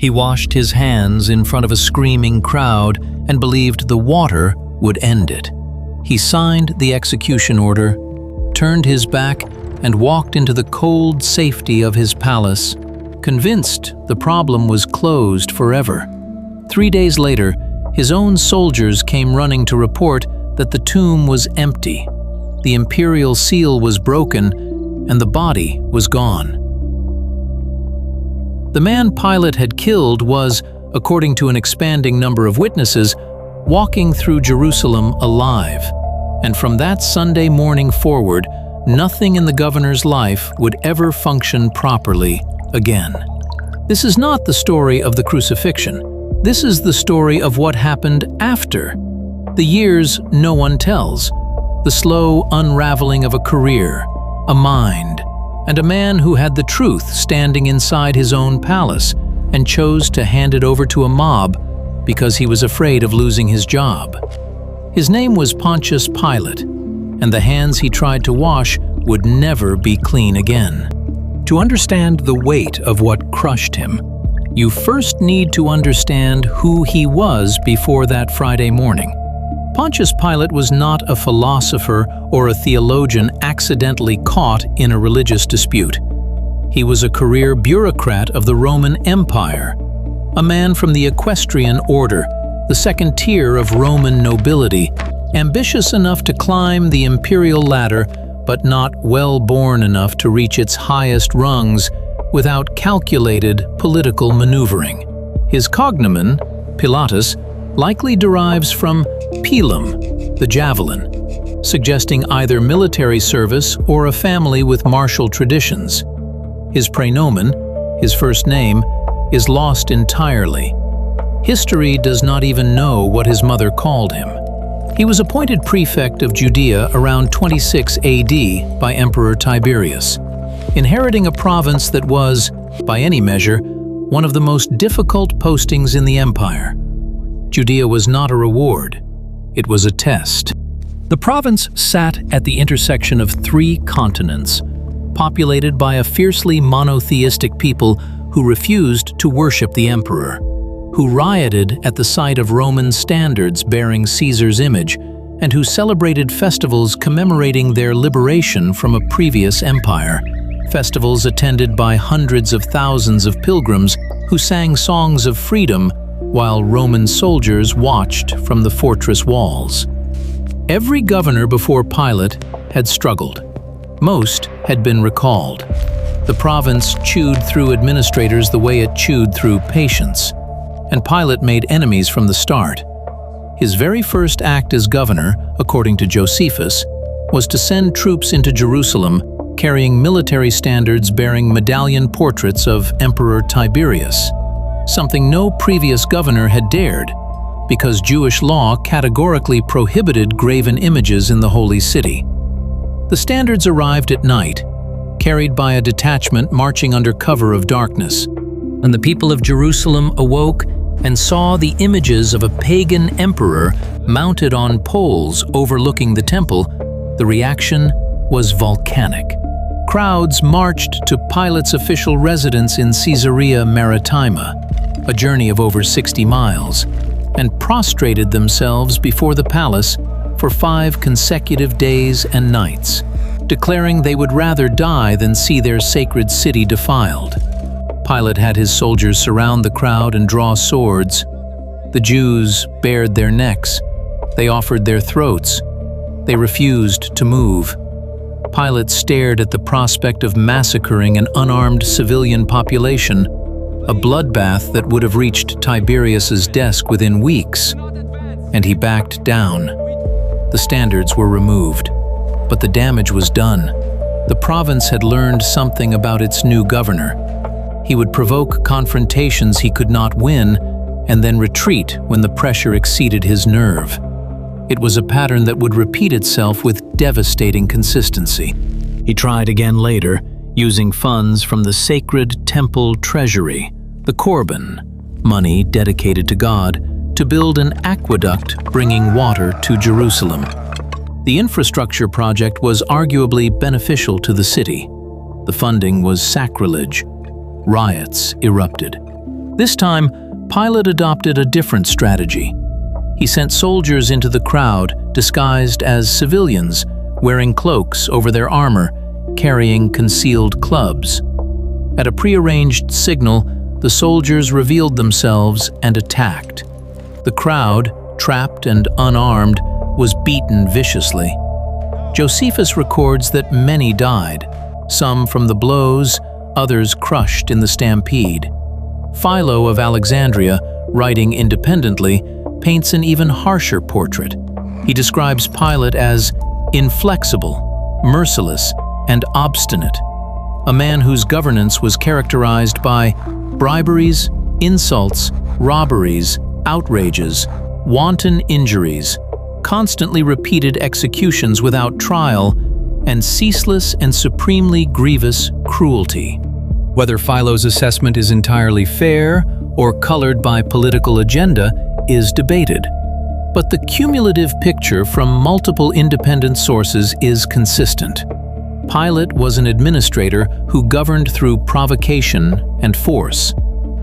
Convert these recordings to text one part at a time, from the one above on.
He washed his hands in front of a screaming crowd and believed the water would end it. He signed the execution order, turned his back, and walked into the cold safety of his palace, convinced the problem was closed forever. 3 days later, his own soldiers came running to report that the tomb was empty, the imperial seal was broken, and the body was gone. The man Pilate had killed was, according to an expanding number of witnesses, walking through Jerusalem alive, and from that Sunday morning forward, nothing in the governor's life would ever function properly again. This is not the story of the crucifixion. This is the story of what happened after. The years no one tells, the slow unraveling of a career, a mind, and a man who had the truth standing inside his own palace and chose to hand it over to a mob because he was afraid of losing his job. His name was Pontius Pilate, and the hands he tried to wash would never be clean again. To understand the weight of what crushed him, you first need to understand who he was before that Friday morning. Pontius Pilate was not a philosopher or a theologian accidentally caught in a religious dispute. He was a career bureaucrat of the Roman Empire, a man from the equestrian order, the second tier of Roman nobility, ambitious enough to climb the imperial ladder, but not well-born enough to reach its highest rungs without calculated political maneuvering. His cognomen, Pilatus, likely derives from pilum, the javelin, suggesting either military service or a family with martial traditions. His praenomen, his first name, is lost entirely. History does not even know what his mother called him. He was appointed prefect of Judea around 26 AD by Emperor Tiberius, inheriting a province that was, by any measure, one of the most difficult postings in the empire. Judea was not a reward, it was a test. The province sat at the intersection of 3 continents, populated by a fiercely monotheistic people who refused to worship the emperor, who rioted at the sight of Roman standards bearing Caesar's image, and who celebrated festivals commemorating their liberation from a previous empire. Festivals attended by hundreds of thousands of pilgrims who sang songs of freedom while Roman soldiers watched from the fortress walls. Every governor before Pilate had struggled. Most had been recalled. The province chewed through administrators the way it chewed through patience, and Pilate made enemies from the start. His very first act as governor, according to Josephus, was to send troops into Jerusalem carrying military standards bearing medallion portraits of Emperor Tiberius, something no previous governor had dared, because Jewish law categorically prohibited graven images in the Holy City. The standards arrived at night, carried by a detachment marching under cover of darkness, and the people of Jerusalem awoke and saw the images of a pagan emperor mounted on poles overlooking the temple. The reaction was volcanic. Crowds marched to Pilate's official residence in Caesarea Maritima, a journey of over 60 miles, and prostrated themselves before the palace for 5 consecutive days and nights, declaring they would rather die than see their sacred city defiled. Pilate had his soldiers surround the crowd and draw swords. The Jews bared their necks. They offered their throats. They refused to move. Pilate stared at the prospect of massacring an unarmed civilian population, a bloodbath that would have reached Tiberius's desk within weeks, and he backed down. The standards were removed, but the damage was done. The province had learned something about its new governor. He would provoke confrontations he could not win, and then retreat when the pressure exceeded his nerve. It was a pattern that would repeat itself with devastating consistency. He tried again later, using funds from the sacred temple treasury, the Corban, money dedicated to God, to build an aqueduct bringing water to Jerusalem. The infrastructure project was arguably beneficial to the city. The funding was sacrilege. Riots erupted. This time, Pilate adopted a different strategy. He sent soldiers into the crowd disguised as civilians, wearing cloaks over their armor, carrying concealed clubs. At a prearranged signal, the soldiers revealed themselves and attacked. The crowd, trapped and unarmed, was beaten viciously. Josephus records that many died, some from the blows, others crushed in the stampede. Philo of Alexandria, writing independently, paints an even harsher portrait. He describes Pilate as inflexible, merciless, and obstinate, a man whose governance was characterized by briberies, insults, robberies, outrages, wanton injuries, constantly repeated executions without trial, and ceaseless and supremely grievous cruelty. Whether Philo's assessment is entirely fair or colored by political agenda is debated, but the cumulative picture from multiple independent sources is consistent. Pilate was an administrator who governed through provocation and force,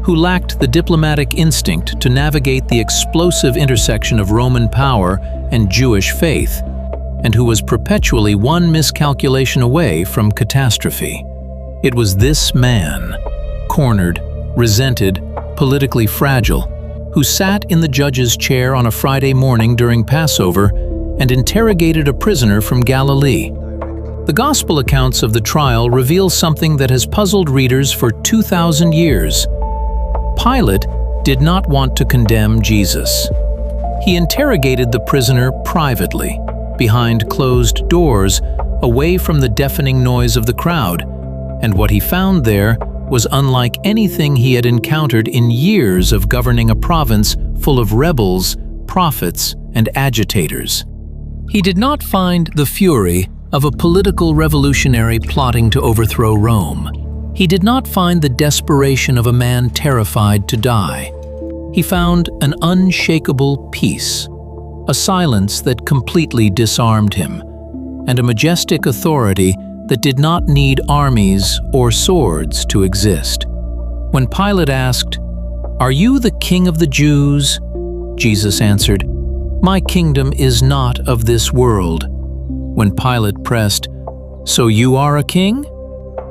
who lacked the diplomatic instinct to navigate the explosive intersection of Roman power and Jewish faith, and who was perpetually one miscalculation away from catastrophe. It was this man, cornered, resented, politically fragile, who sat in the judge's chair on a Friday morning during Passover and interrogated a prisoner from Galilee. The Gospel accounts of the trial reveal something that has puzzled readers for 2,000 years. Pilate did not want to condemn Jesus. He interrogated the prisoner privately, behind closed doors, away from the deafening noise of the crowd, and what he found there was unlike anything he had encountered in years of governing a province full of rebels, prophets, and agitators. He did not find the fury of a political revolutionary plotting to overthrow Rome. He did not find the desperation of a man terrified to die. He found an unshakable peace, a silence that completely disarmed him, and a majestic authority that did not need armies or swords to exist. When Pilate asked, "Are you the king of the Jews?" Jesus answered, "My kingdom is not of this world." When Pilate pressed, "So you are a king?"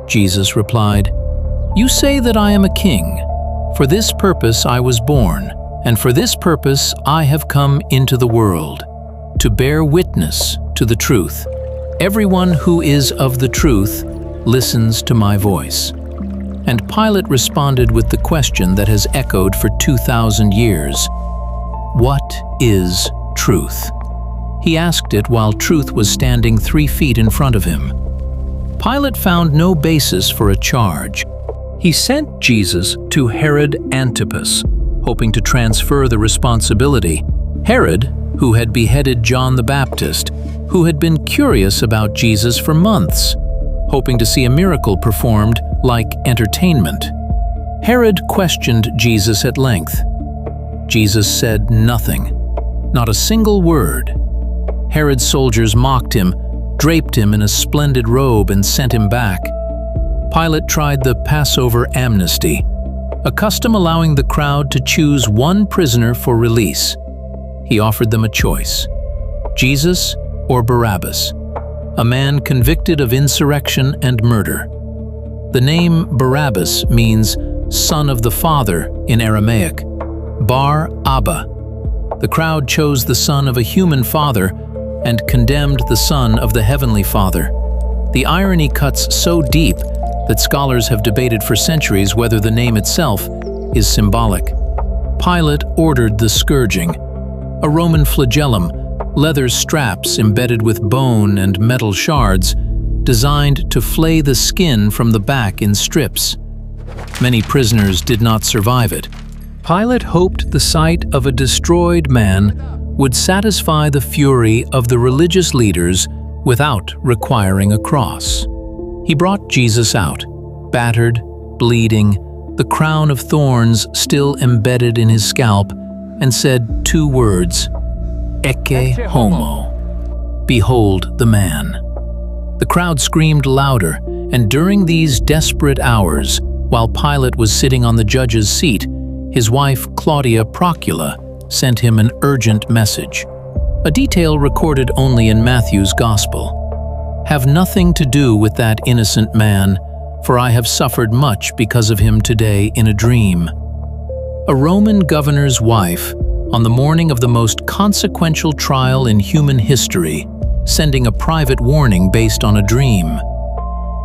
Jesus replied, "You say that I am a king. For this purpose I was born, and for this purpose I have come into the world, to bear witness to the truth. Everyone who is of the truth listens to my voice." And Pilate responded with the question that has echoed for 2,000 years. What is truth? He asked it while truth was standing 3 feet in front of him. Pilate found no basis for a charge. He sent Jesus to Herod Antipas, hoping to transfer the responsibility. Herod, who had beheaded John the Baptist, who had been curious about Jesus for months, hoping to see a miracle performed like entertainment. Herod questioned Jesus at length. Jesus said nothing, not a single word. Herod's soldiers mocked him, draped him in a splendid robe, and sent him back. Pilate tried the Passover amnesty, a custom allowing the crowd to choose one prisoner for release. He offered them a choice: Jesus or Barabbas, a man convicted of insurrection and murder. The name Barabbas means son of the father in Aramaic, Bar Abba. The crowd chose the son of a human father and condemned the son of the heavenly Father. The irony cuts so deep that scholars have debated for centuries whether the name itself is symbolic. Pilate ordered the scourging, a Roman flagellum, leather straps embedded with bone and metal shards, designed to flay the skin from the back in strips. Many prisoners did not survive it. Pilate hoped the sight of a destroyed man would satisfy the fury of the religious leaders without requiring a cross. He brought Jesus out, battered, bleeding, the crown of thorns still embedded in his scalp, and said 2 words, "Ecce homo," behold the man. The crowd screamed louder, and during these desperate hours, while Pilate was sitting on the judge's seat, his wife Claudia Procula sent him an urgent message, a detail recorded only in Matthew's Gospel. "Have nothing to do with that innocent man, for I have suffered much because of him today in a dream." A Roman governor's wife, on the morning of the most consequential trial in human history, sending a private warning based on a dream.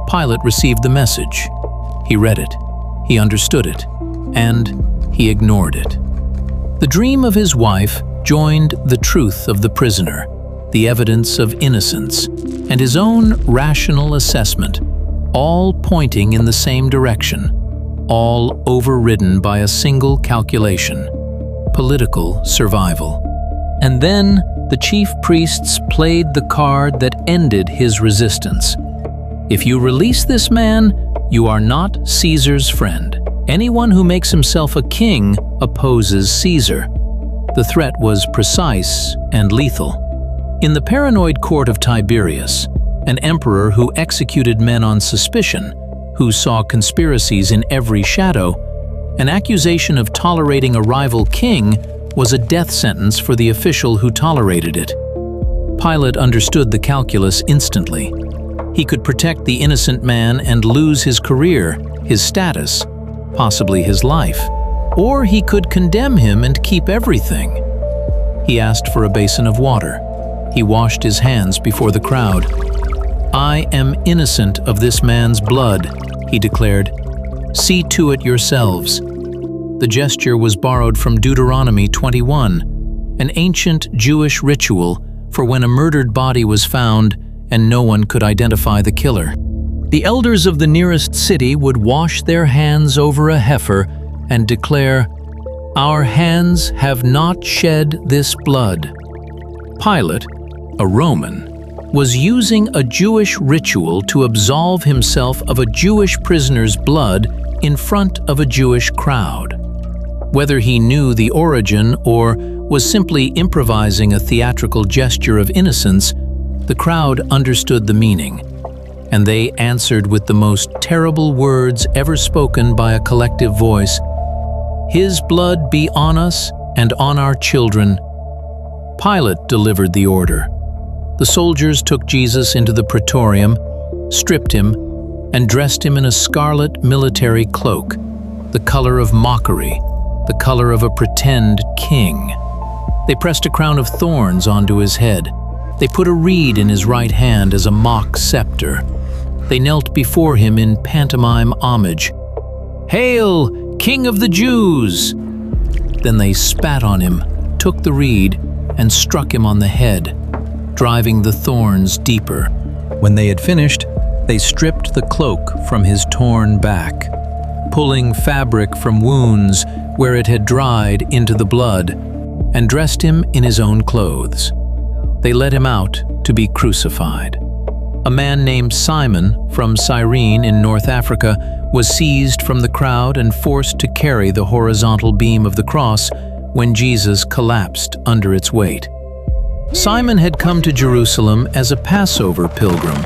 Pilate received the message. He read it, he understood it, and he ignored it. The dream of his wife joined the truth of the prisoner, the evidence of innocence, and his own rational assessment, all pointing in the same direction, all overridden by a single calculation: political survival. And then the chief priests played the card that ended his resistance. If you release this man, you are not Caesar's friend. Anyone who makes himself a king opposes Caesar. The threat was precise and lethal. In the paranoid court of Tiberius, an emperor who executed men on suspicion, who saw conspiracies in every shadow, an accusation of tolerating a rival king was a death sentence for the official who tolerated it. Pilate understood the calculus instantly. He could protect the innocent man and lose his career, his status, possibly his life. Or he could condemn him and keep everything. He asked for a basin of water. He washed his hands before the crowd. "I am innocent of this man's blood," he declared. "See to it yourselves." The gesture was borrowed from Deuteronomy 21, an ancient Jewish ritual for when a murdered body was found and no one could identify the killer. The elders of the nearest city would wash their hands over a heifer and declare, "Our hands have not shed this blood." Pilate, a Roman, was using a Jewish ritual to absolve himself of a Jewish prisoner's blood in front of a Jewish crowd. Whether he knew the origin or was simply improvising a theatrical gesture of innocence, the crowd understood the meaning, and they answered with the most terrible words ever spoken by a collective voice: "His blood be on us and on our children." Pilate delivered the order. The soldiers took Jesus into the praetorium, stripped him, and dressed him in a scarlet military cloak, the color of mockery, the color of a pretend king. They pressed a crown of thorns onto his head. They put a reed in his right hand as a mock scepter. They knelt before him in pantomime homage. "Hail, King of the Jews!" Then they spat on him, took the reed, and struck him on the head, driving the thorns deeper. When they had finished, they stripped the cloak from his torn back, pulling fabric from wounds where it had dried into the blood, and dressed him in his own clothes. They led him out to be crucified. A man named Simon from Cyrene in North Africa was seized from the crowd and forced to carry the horizontal beam of the cross when Jesus collapsed under its weight. Simon had come to Jerusalem as a Passover pilgrim,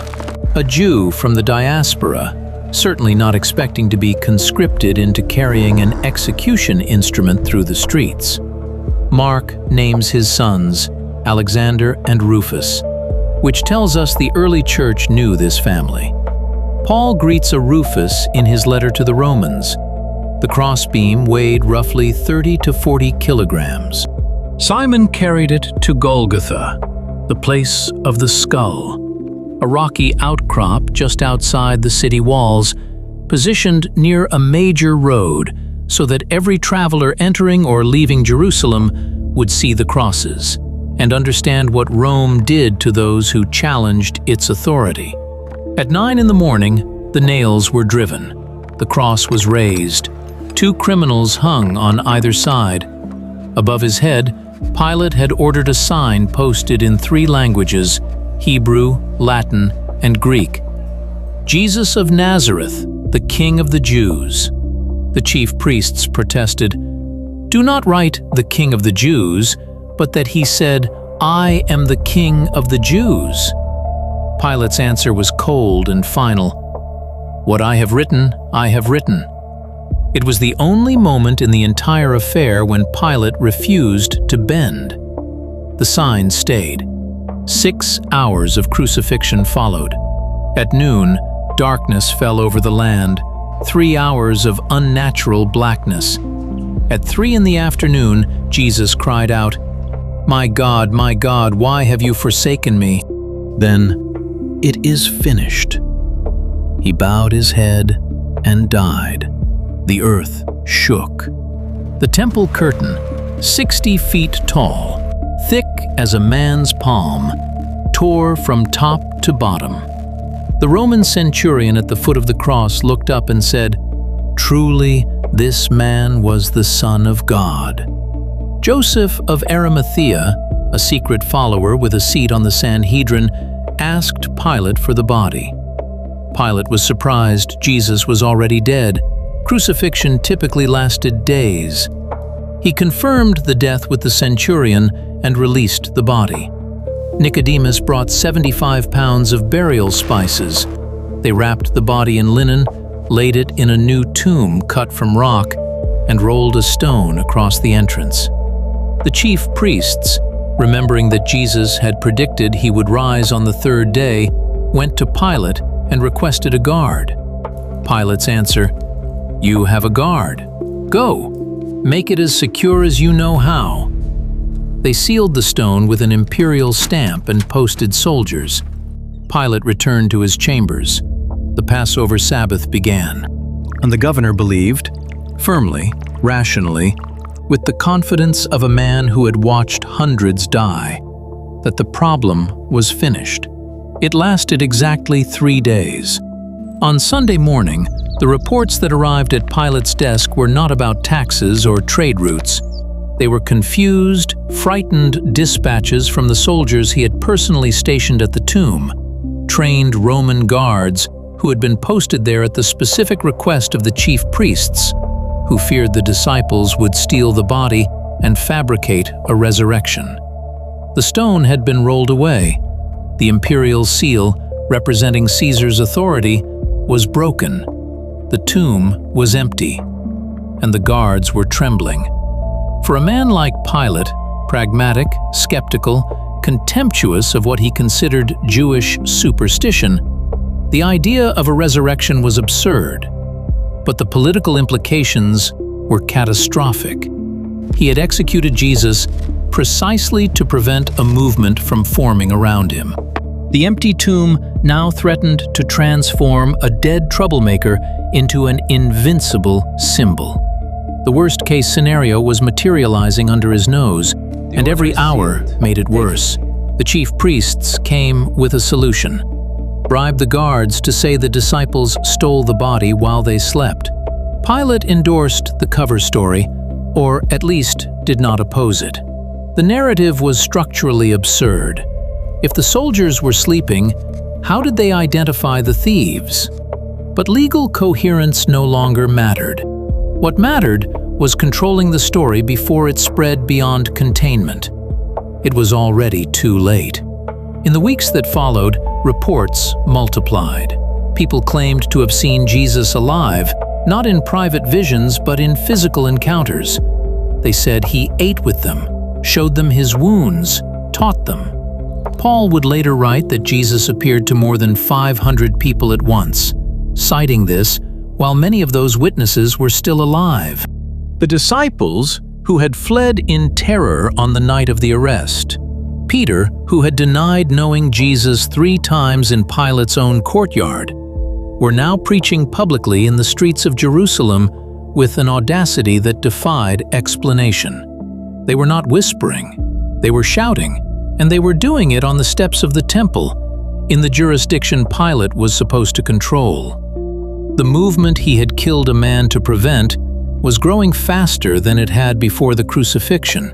a Jew from the diaspora, certainly not expecting to be conscripted into carrying an execution instrument through the streets. Mark names his sons, Alexander and Rufus, which tells us the early church knew this family. Paul greets a Rufus in his letter to the Romans. The crossbeam weighed roughly 30 to 40 kilograms. Simon carried it to Golgotha, the place of the skull, a rocky outcrop just outside the city walls, positioned near a major road so that every traveler entering or leaving Jerusalem would see the crosses and understand what Rome did to those who challenged its authority. At 9 in the morning, the nails were driven. The cross was raised. 2 criminals hung on either side. Above his head, Pilate had ordered a sign posted in 3 languages, Hebrew, Latin, and Greek. "Jesus of Nazareth, the King of the Jews." The chief priests protested, "Do not write the King of the Jews, but that he said, 'I am the King of the Jews.'" Pilate's answer was cold and final. "What I have written, I have written." It was the only moment in the entire affair when Pilate refused to bend. The sign stayed. 6 hours of crucifixion followed. At noon, darkness fell over the land, 3 hours of unnatural blackness. At 3 in the afternoon, Jesus cried out, my God, why have you forsaken me?" Then, "It is finished." He bowed his head and died. The earth shook. The temple curtain, 60 feet tall, thick as a man's palm, tore from top to bottom. The Roman centurion at the foot of the cross looked up and said, "Truly, this man was the Son of God." Joseph of Arimathea, a secret follower with a seat on the Sanhedrin, asked Pilate for the body. Pilate was surprised Jesus was already dead. Crucifixion typically lasted days. He confirmed the death with the centurion and released the body. Nicodemus brought 75 pounds of burial spices. They wrapped the body in linen, laid it in a new tomb cut from rock, and rolled a stone across the entrance. The chief priests, remembering that Jesus had predicted he would rise on the 3rd day, went to Pilate and requested a guard. Pilate's answer, "You have a guard. Go, make it as secure as you know how." They sealed the stone with an imperial stamp and posted soldiers. Pilate returned to his chambers. The Passover Sabbath began. And the governor believed, firmly, rationally, with the confidence of a man who had watched hundreds die, that the problem was finished. It lasted exactly 3 days. On Sunday morning, the reports that arrived at Pilate's desk were not about taxes or trade routes. They were confused, frightened dispatches from the soldiers he had personally stationed at the tomb, trained Roman guards who had been posted there at the specific request of the chief priests, who feared the disciples would steal the body and fabricate a resurrection. The stone had been rolled away. The imperial seal, representing Caesar's authority, was broken. The tomb was empty, and the guards were trembling. For a man like Pilate, pragmatic, skeptical, contemptuous of what he considered Jewish superstition, the idea of a resurrection was absurd. But the political implications were catastrophic. He had executed Jesus precisely to prevent a movement from forming around him. The empty tomb now threatened to transform a dead troublemaker into an invincible symbol. The worst-case scenario was materializing under his nose, and every hour made it worse. The chief priests came with a solution. Bribe the guards to say the disciples stole the body while they slept. Pilate endorsed the cover story, or at least did not oppose it. The narrative was structurally absurd. If the soldiers were sleeping, how did they identify the thieves? But legal coherence no longer mattered. What mattered was controlling the story before it spread beyond containment. It was already too late. In the weeks that followed, reports multiplied. People claimed to have seen Jesus alive, not in private visions but in physical encounters. They said he ate with them, showed them his wounds, taught them. Paul would later write that Jesus appeared to more than 500 people at once, citing this while many of those witnesses were still alive. The disciples, who had fled in terror on the night of the arrest. Peter, who had denied knowing Jesus 3 times in Pilate's own courtyard, were now preaching publicly in the streets of Jerusalem with an audacity that defied explanation. They were not whispering, they were shouting, and they were doing it on the steps of the temple, in the jurisdiction Pilate was supposed to control. The movement he had killed a man to prevent was growing faster than it had before the crucifixion.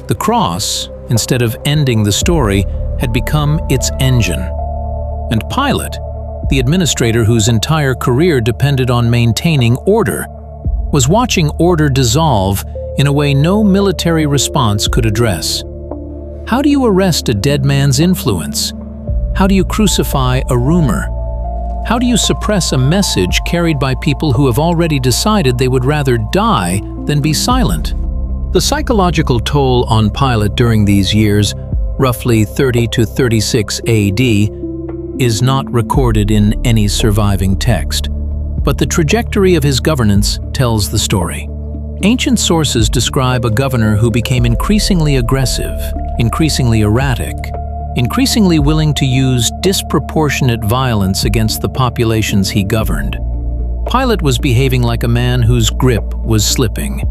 The cross, instead of ending the story, had become its engine. And Pilate, the administrator whose entire career depended on maintaining order, was watching order dissolve in a way no military response could address. How do you arrest a dead man's influence? How do you crucify a rumor? How do you suppress a message carried by people who have already decided they would rather die than be silent? The psychological toll on Pilate during these years, roughly 30 to 36 AD, is not recorded in any surviving text, but the trajectory of his governance tells the story. Ancient sources describe a governor who became increasingly aggressive, increasingly erratic, increasingly willing to use disproportionate violence against the populations he governed. Pilate was behaving like a man whose grip was slipping,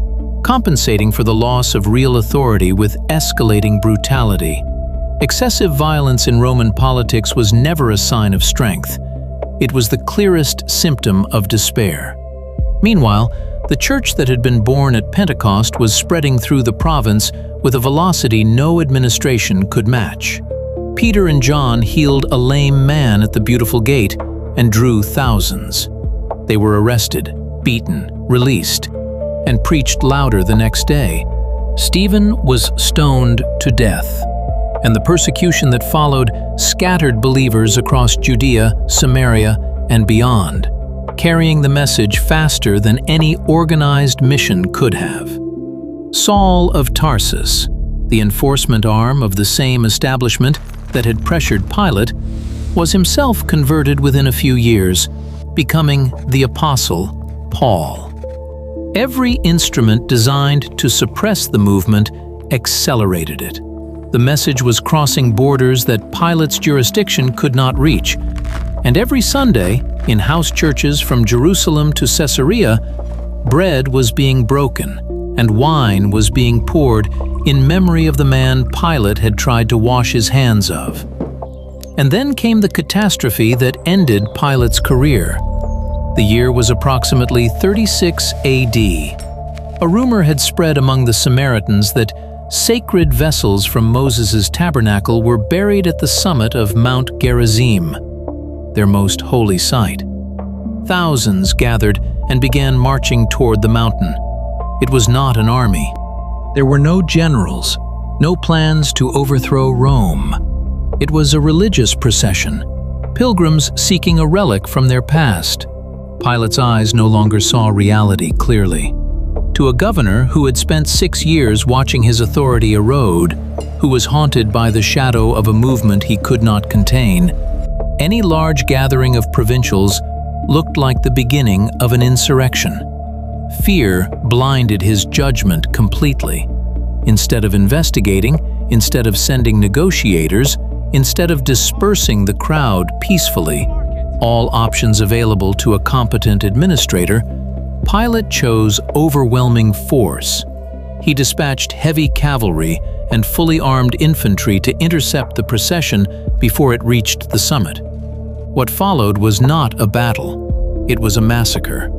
compensating for the loss of real authority with escalating brutality. Excessive violence in Roman politics was never a sign of strength. It was the clearest symptom of despair. Meanwhile, the church that had been born at Pentecost was spreading through the province with a velocity no administration could match. Peter and John healed a lame man at the Beautiful Gate and drew thousands. They were arrested, beaten, released, and preached louder the next day. Stephen was stoned to death, and the persecution that followed scattered believers across Judea, Samaria, and beyond, carrying the message faster than any organized mission could have. Saul of Tarsus, the enforcement arm of the same establishment that had pressured Pilate, was himself converted within a few years, becoming the Apostle Paul. Every instrument designed to suppress the movement accelerated it. The message was crossing borders that Pilate's jurisdiction could not reach, and every Sunday, in house churches from Jerusalem to Caesarea, bread was being broken and wine was being poured in memory of the man Pilate had tried to wash his hands of. And then came the catastrophe that ended Pilate's career. The year was approximately 36 AD. A rumor had spread among the Samaritans that sacred vessels from Moses' tabernacle were buried at the summit of Mount Gerizim, their most holy site. Thousands gathered and began marching toward the mountain. It was not an army. There were no generals, no plans to overthrow Rome. It was a religious procession, pilgrims seeking a relic from their past. Pilate's eyes no longer saw reality clearly. To a governor who had spent 6 years watching his authority erode, who was haunted by the shadow of a movement he could not contain, any large gathering of provincials looked like the beginning of an insurrection. Fear blinded his judgment completely. Instead of investigating, instead of sending negotiators, instead of dispersing the crowd peacefully, all options available to a competent administrator, Pilate chose overwhelming force. He dispatched heavy cavalry and fully armed infantry to intercept the procession before it reached the summit. What followed was not a battle. It was a massacre.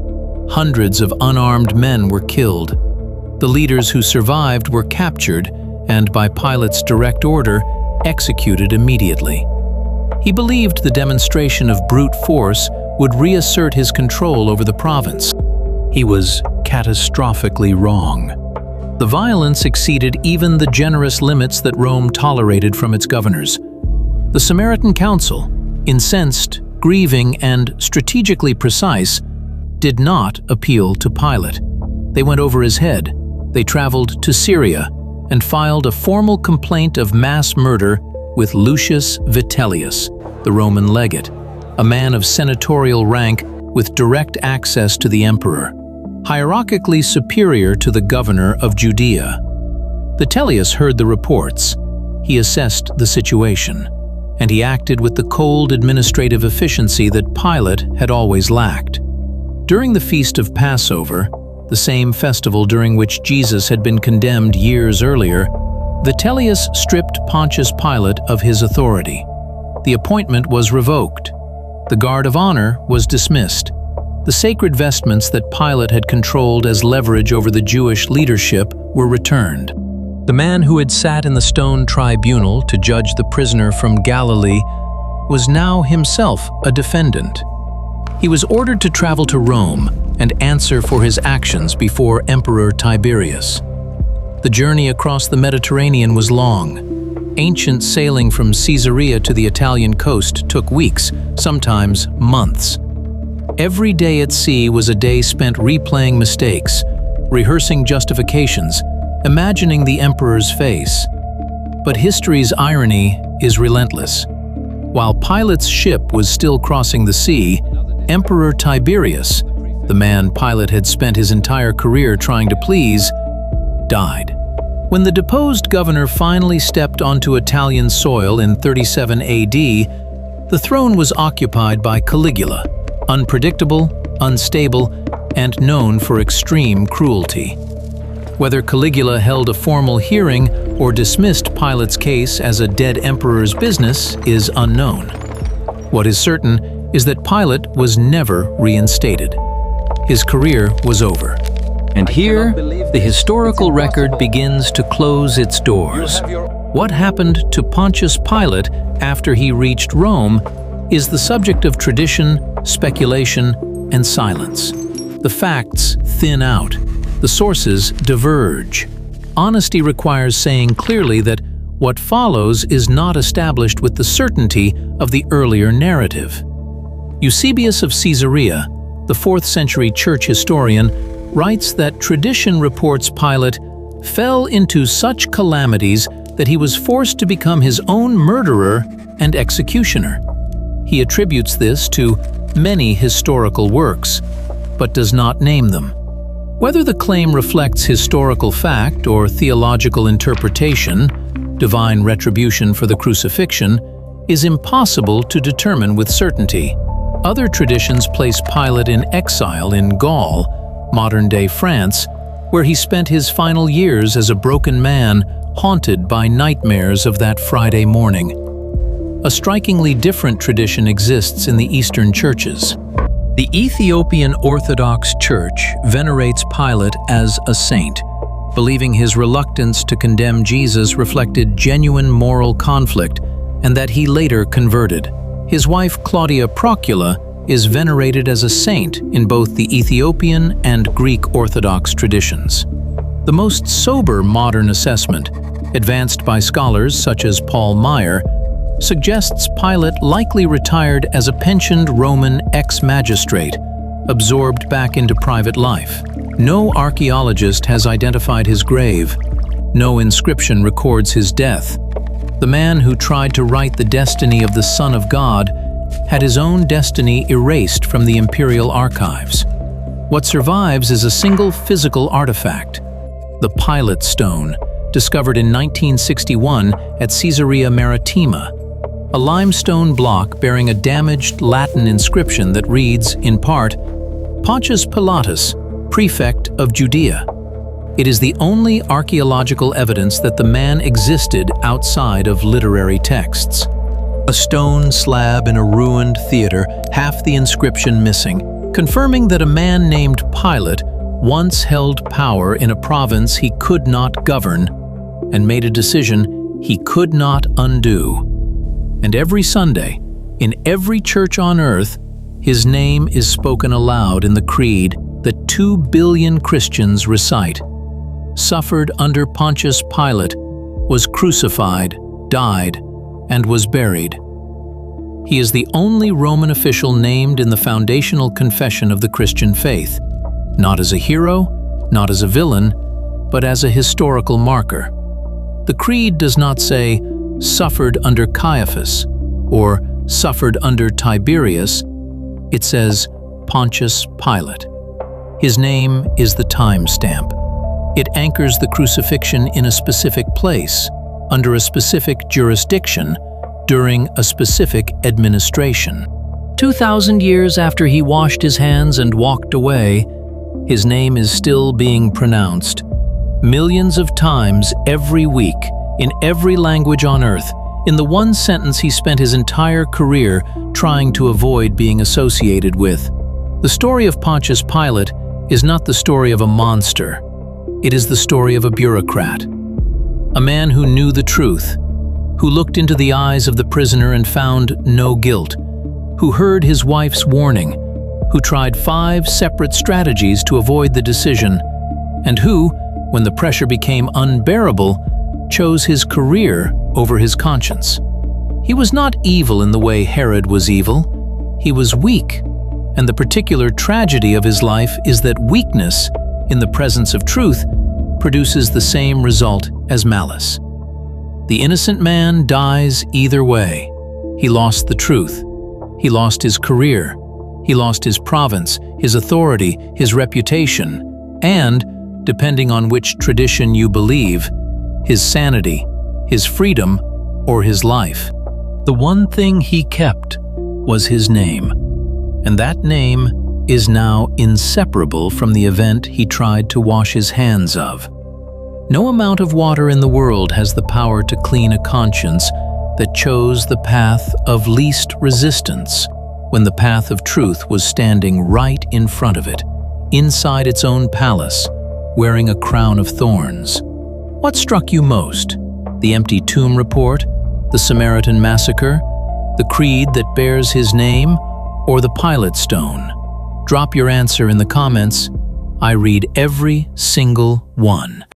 Hundreds of unarmed men were killed. The leaders who survived were captured and, by Pilate's direct order, executed immediately. He believed the demonstration of brute force would reassert his control over the province. He was catastrophically wrong. The violence exceeded even the generous limits that Rome tolerated from its governors. The Samaritan Council, incensed, grieving, and strategically precise, did not appeal to Pilate. They went over his head. They traveled to Syria and filed a formal complaint of mass murder with Lucius Vitellius, the Roman legate, a man of senatorial rank with direct access to the emperor, hierarchically superior to the governor of Judea. Vitellius heard the reports. He assessed the situation, and he acted with the cold administrative efficiency that Pilate had always lacked. During the Feast of Passover, the same festival during which Jesus had been condemned years earlier, Vitellius stripped Pontius Pilate of his authority. The appointment was revoked. The guard of honor was dismissed. The sacred vestments that Pilate had controlled as leverage over the Jewish leadership were returned. The man who had sat in the stone tribunal to judge the prisoner from Galilee was now himself a defendant. He was ordered to travel to Rome and answer for his actions before Emperor Tiberius. The journey across the Mediterranean was long. ancient sailing from Caesarea to the Italian coast took weeks, sometimes months. Every day at sea was a day spent replaying mistakes, rehearsing justifications, imagining the emperor's face. But history's irony is relentless. While Pilate's ship was still crossing the sea, Emperor Tiberius, the man Pilate had spent his entire career trying to please, died. When the deposed governor finally stepped onto Italian soil in 37 AD, the throne was occupied by Caligula, unpredictable, unstable, and known for extreme cruelty. Whether Caligula held a formal hearing or dismissed Pilate's case as a dead emperor's business is unknown. What is certain is that Pilate was never reinstated. His career was over. And here, the historical record begins to close its doors. What happened to Pontius Pilate after he reached Rome is the subject of tradition, speculation, and silence. The facts thin out. The sources diverge. Honesty requires saying clearly that what follows is not established with the certainty of the earlier narrative. Eusebius of Caesarea, the 4th century church historian, writes that tradition reports Pilate fell into such calamities that he was forced to become his own murderer and executioner. He attributes this to many historical works, but does not name them. Whether the claim reflects historical fact or theological interpretation, divine retribution for the crucifixion, is impossible to determine with certainty. Other traditions place Pilate in exile in Gaul, modern-day France, where he spent his final years as a broken man haunted by nightmares of that Friday morning. A strikingly different tradition exists in the Eastern churches. The Ethiopian Orthodox Church venerates Pilate as a saint, believing his reluctance to condemn Jesus reflected genuine moral conflict and that he later converted. His wife Claudia Procula is venerated as a saint in both the Ethiopian and Greek Orthodox traditions. The most sober modern assessment, advanced by scholars such as Paul Meyer, suggests Pilate likely retired as a pensioned Roman ex-magistrate, absorbed back into private life. No archaeologist has identified his grave. No inscription records his death. The man who tried to write the destiny of the Son of God had his own destiny erased from the imperial archives. What survives is a single physical artifact, the Pilate Stone, discovered in 1961 at Caesarea Maritima, a limestone block bearing a damaged Latin inscription that reads, in part, Pontius Pilatus, prefect of Judea. It is the only archaeological evidence that the man existed outside of literary texts. A stone slab in a ruined theater, half the inscription missing, confirming that a man named Pilate once held power in a province he could not govern and made a decision he could not undo. And every Sunday, in every church on earth, his name is spoken aloud in the creed that 2 billion Christians recite. Suffered under Pontius Pilate, was crucified, died, and was buried. He is the only Roman official named in the foundational confession of the Christian faith, not as a hero, not as a villain, but as a historical marker. The creed does not say, suffered under Caiaphas, or suffered under Tiberius. It says, Pontius Pilate. His name is the timestamp. It anchors the crucifixion in a specific place, under a specific jurisdiction, during a specific administration. 2,000 years after he washed his hands and walked away, his name is still being pronounced. Millions of times every week, in every language on earth, in the one sentence he spent his entire career trying to avoid being associated with. The story of Pontius Pilate is not the story of a monster. It is the story of a bureaucrat. A man who knew the truth, who looked into the eyes of the prisoner and found no guilt, who heard his wife's warning, who tried 5 separate strategies to avoid the decision, and who, when the pressure became unbearable, chose his career over his conscience. He was not evil in the way Herod was evil. He was weak, and the particular tragedy of his life is that weakness, in the presence of truth, produces the same result as malice. The innocent man dies either way. He lost the truth. He lost his career. He lost his province, his authority, his reputation, and, depending on which tradition you believe, his sanity, his freedom, or his life. The one thing he kept was his name, and that name is now inseparable from the event he tried to wash his hands of. No amount of water in the world has the power to clean a conscience that chose the path of least resistance when the path of truth was standing right in front of it, inside its own palace, wearing a crown of thorns. What struck you most? The empty tomb report, the Samaritan massacre, the creed that bears his name, or the Pilate stone? Drop your answer in the comments. I read every single one.